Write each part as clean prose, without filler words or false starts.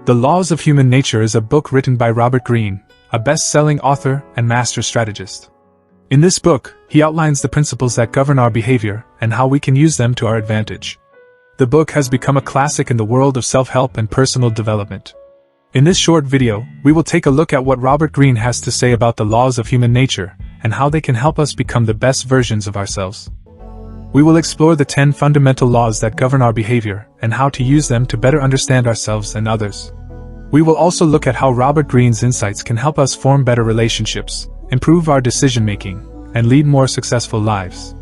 The Laws of Human Nature is a book written by Robert Greene, a best-selling author and master strategist. In this book, he outlines the principles that govern our behavior and how we can use them to our advantage. The book has become a classic in the world of self-help and personal development. In this short video, we will take a look at what Robert Greene has to say about the laws of human nature and how they can help us become the best versions of ourselves. We will explore the 10 fundamental laws that govern our behavior and how to use them to better understand ourselves and others. We will also look at how Robert Greene's insights can help us form better relationships, improve our decision-making, and lead more successful lives.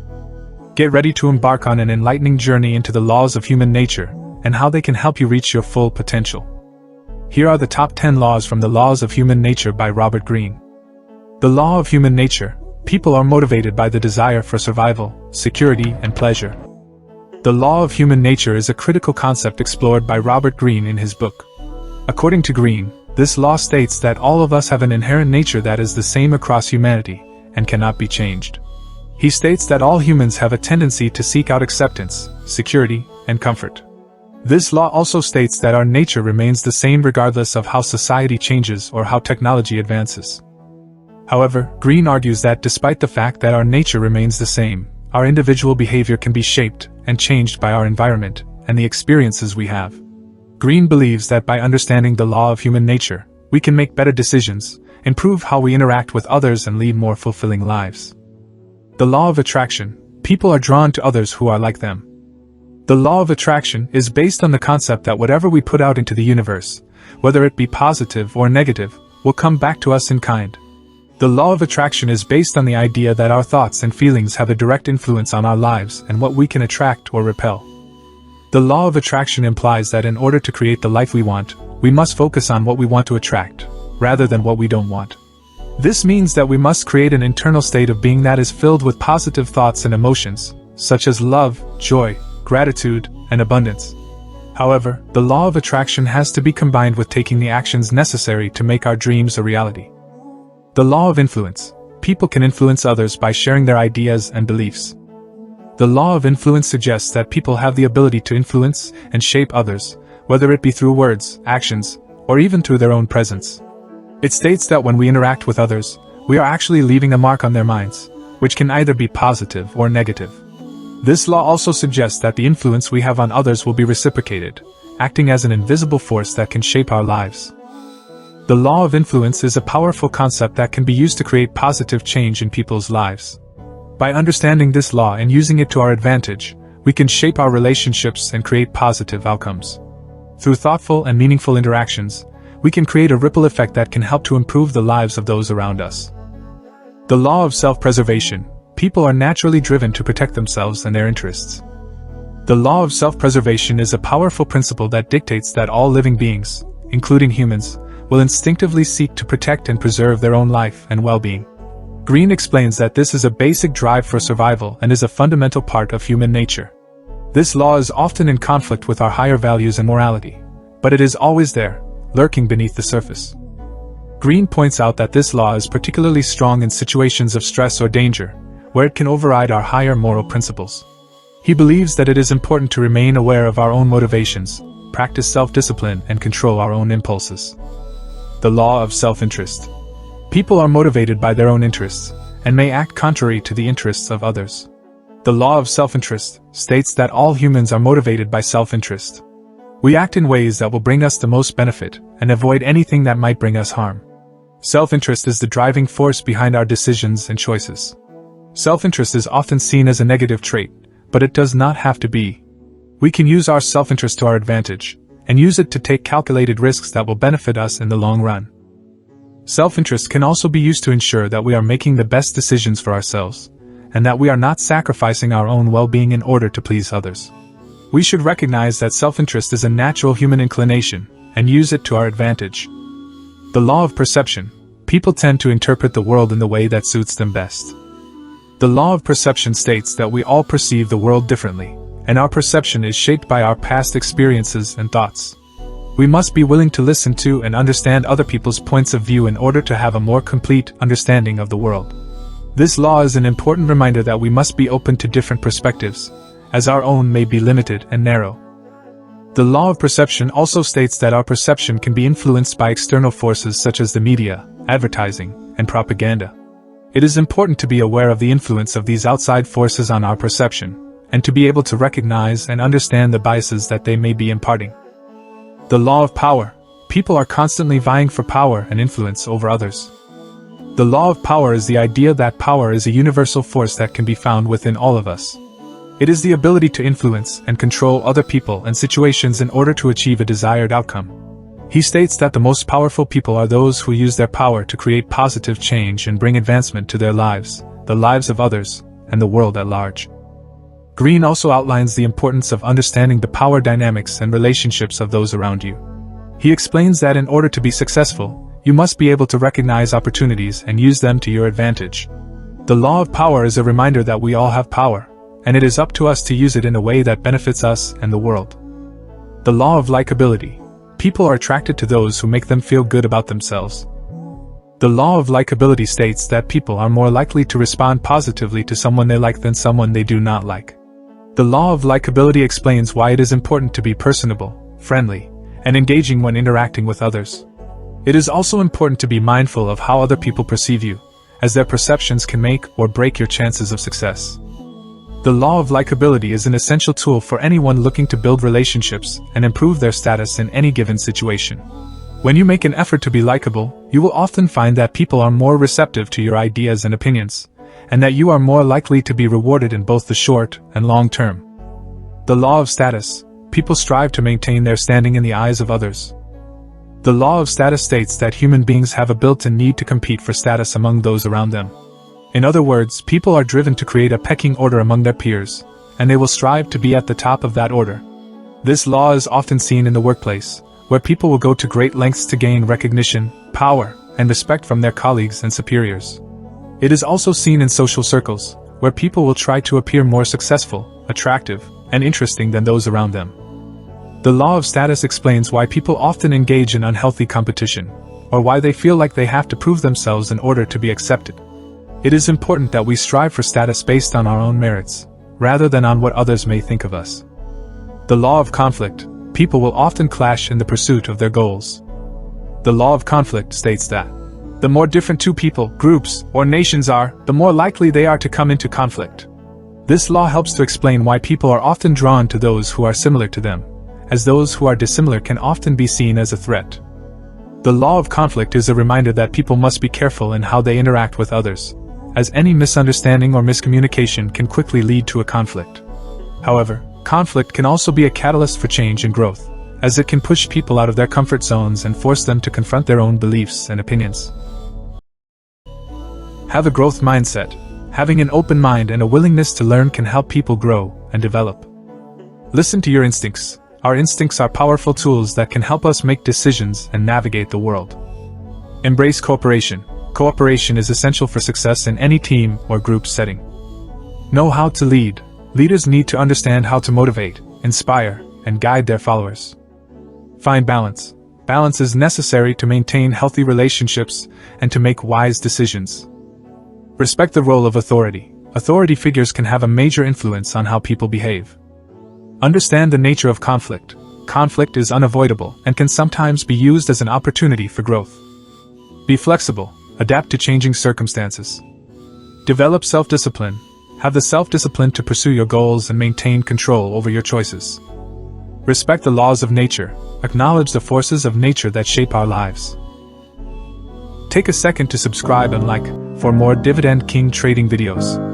Get ready to embark on an enlightening journey into the laws of human nature and how they can help you reach your full potential. Here are the top 10 laws from the Laws of Human Nature by Robert Greene. The law of human nature. People are motivated by the desire for survival, security, and pleasure. The law of human nature is a critical concept explored by Robert Greene in his book. According to Greene, this law states that all of us have an inherent nature that is the same across humanity and cannot be changed. He states that all humans have a tendency to seek out acceptance, security, and comfort. This law also states that our nature remains the same regardless of how society changes or how technology advances. However, Greene argues that despite the fact that our nature remains the same, our individual behavior can be shaped and changed by our environment and the experiences we have. Greene believes that by understanding the law of human nature, we can make better decisions, improve how we interact with others, and lead more fulfilling lives. The law of attraction. People are drawn to others who are like them. The law of attraction is based on the concept that whatever we put out into the universe, whether it be positive or negative, will come back to us in kind. The law of attraction is based on the idea that our thoughts and feelings have a direct influence on our lives and what we can attract or repel. The law of attraction implies that in order to create the life we want, we must focus on what we want to attract, rather than what we don't want. This means that we must create an internal state of being that is filled with positive thoughts and emotions, such as love, joy, gratitude, and abundance. However, the law of attraction has to be combined with taking the actions necessary to make our dreams a reality. The law of influence. People can influence others by sharing their ideas and beliefs. The law of influence suggests that people have the ability to influence and shape others, whether it be through words, actions, or even through their own presence. It states that when we interact with others, we are actually leaving a mark on their minds, which can either be positive or negative. This law also suggests that the influence we have on others will be reciprocated, acting as an invisible force that can shape our lives. The law of influence is a powerful concept that can be used to create positive change in people's lives. By understanding this law and using it to our advantage, we can shape our relationships and create positive outcomes. Through thoughtful and meaningful interactions, we can create a ripple effect that can help to improve the lives of those around us. The law of self-preservation. People are naturally driven to protect themselves and their interests. The law of self-preservation is a powerful principle that dictates that all living beings, including humans, will instinctively seek to protect and preserve their own life and well-being. Greene explains that this is a basic drive for survival and is a fundamental part of human nature. This law is often in conflict with our higher values and morality, but it is always there, lurking beneath the surface. Greene points out that this law is particularly strong in situations of stress or danger, where it can override our higher moral principles. He believes that it is important to remain aware of our own motivations, practice self-discipline, and control our own impulses. The law of self-interest. People are motivated by their own interests, and may act contrary to the interests of others. The law of self-interest states that all humans are motivated by self-interest. We act in ways that will bring us the most benefit, and avoid anything that might bring us harm. Self-interest is the driving force behind our decisions and choices. Self-interest is often seen as a negative trait, but it does not have to be. We can use our self-interest to our advantage, and use it to take calculated risks that will benefit us in the long run. Self-interest can also be used to ensure that we are making the best decisions for ourselves, and that we are not sacrificing our own well-being in order to please others. We should recognize that self-interest is a natural human inclination, and use it to our advantage. The law of perception. People tend to interpret the world in the way that suits them best. The law of perception states that we all perceive the world differently, and our perception is shaped by our past experiences and thoughts. We must be willing to listen to and understand other people's points of view in order to have a more complete understanding of the world. This law is an important reminder that we must be open to different perspectives, as our own may be limited and narrow. The law of perception also states that our perception can be influenced by external forces such as the media, advertising, and propaganda. It is important to be aware of the influence of these outside forces on our perception, and to be able to recognize and understand the biases that they may be imparting. The law of power. People are constantly vying for power and influence over others. The law of power is the idea that power is a universal force that can be found within all of us. It is the ability to influence and control other people and situations in order to achieve a desired outcome. He states that the most powerful people are those who use their power to create positive change and bring advancement to their lives, the lives of others, and the world at large. Greene also outlines the importance of understanding the power dynamics and relationships of those around you. He explains that in order to be successful, you must be able to recognize opportunities and use them to your advantage. The law of power is a reminder that we all have power, and it is up to us to use it in a way that benefits us and the world. The law of likability. People are attracted to those who make them feel good about themselves. The law of likability states that people are more likely to respond positively to someone they like than someone they do not like. The law of likability explains why it is important to be personable, friendly, and engaging when interacting with others. It is also important to be mindful of how other people perceive you, as their perceptions can make or break your chances of success. The law of likability is an essential tool for anyone looking to build relationships and improve their status in any given situation. When you make an effort to be likable, you will often find that people are more receptive to your ideas and opinions, and that you are more likely to be rewarded in both the short and long term. The law of status. People strive to maintain their standing in the eyes of others. The law of status states that human beings have a built-in need to compete for status among those around them. In other words, people are driven to create a pecking order among their peers, and they will strive to be at the top of that order. This law is often seen in the workplace, where people will go to great lengths to gain recognition, power, and respect from their colleagues and superiors. It is also seen in social circles, where people will try to appear more successful, attractive, and interesting than those around them. The law of status explains why people often engage in unhealthy competition, or why they feel like they have to prove themselves in order to be accepted. It is important that we strive for status based on our own merits, rather than on what others may think of us. The law of conflict. People will often clash in the pursuit of their goals. The law of conflict states that the more different two people, groups, or nations are, the more likely they are to come into conflict. This law helps to explain why people are often drawn to those who are similar to them, as those who are dissimilar can often be seen as a threat. The law of conflict is a reminder that people must be careful in how they interact with others, as any misunderstanding or miscommunication can quickly lead to a conflict. However, conflict can also be a catalyst for change and growth, as it can push people out of their comfort zones and force them to confront their own beliefs and opinions. Have a growth mindset. Having an open mind and a willingness to learn can help people grow and develop. Listen to your instincts. Our instincts are powerful tools that can help us make decisions and navigate the world. Embrace cooperation. Cooperation is essential for success in any team or group setting. Know how to lead. Leaders need to understand how to motivate, inspire, and guide their followers. Find balance. Balance is necessary to maintain healthy relationships and to make wise decisions. Respect the role of authority. Authority figures can have a major influence on how people behave. Understand the nature of conflict. Conflict is unavoidable and can sometimes be used as an opportunity for growth. Be flexible. Adapt to changing circumstances. Develop self-discipline. Have the self-discipline to pursue your goals and maintain control over your choices. Respect the laws of nature. Acknowledge the forces of nature that shape our lives. Take a second to subscribe and like for more Dividend King trading videos.